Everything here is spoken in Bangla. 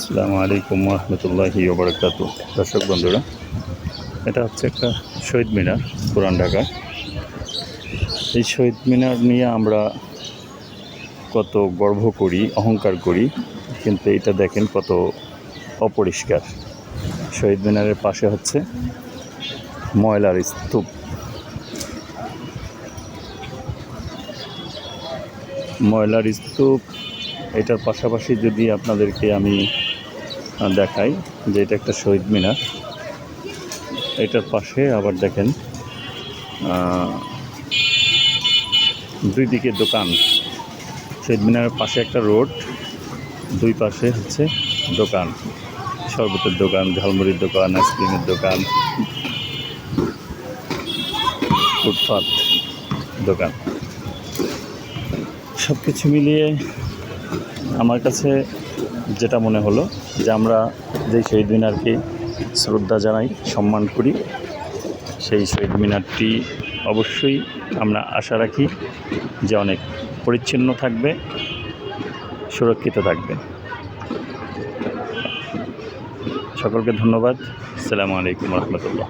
আসসালামু আলাইকুম রহমতুল্লাহি ওয়া বারাকাতুহু। দর্শক বন্ধুরা, এটা হচ্ছে একটা শহীদ মিনার পুরান ঢাকা। এই শহীদ মিনার নিয়ে আমরা কত গর্ব করি, অহংকার করি, কিন্তু এটা দেখেন কত অপরিষ্কার। শহীদ মিনারের পাশে হচ্ছে ময়লার স্তূপ। ময়লার স্তূপ, এটার পাশাপাশি যদি আপনাদেরকে আমি দেখাই যে এটা একটা শহীদ মিনার, এটার পাশে আবার দেখেন দুই দিকে দোকান। শহীদ মিনারের পাশে একটা রোড, দুই পাশে হচ্ছে দোকান, শরবতের দোকান, ঝালমুড়ির দোকান, আইসক্রিমের দোকান, ফুটপাত দোকান। সব কিছু মিলিয়ে আমার কাছে যেটা মনে হলো যে আমরা যেই শহীদ মিনারকে শ্রদ্ধা জানাই, সম্মান করি, সেই শহীদ মিনারটি অবশ্যই আমরা আশা রাখি যে অনেক পরিচ্ছন্ন থাকবে, সুরক্ষিত থাকবে। সকলকে ধন্যবাদ। আসসালামু আলাইকুম রহমতুল্লাহ।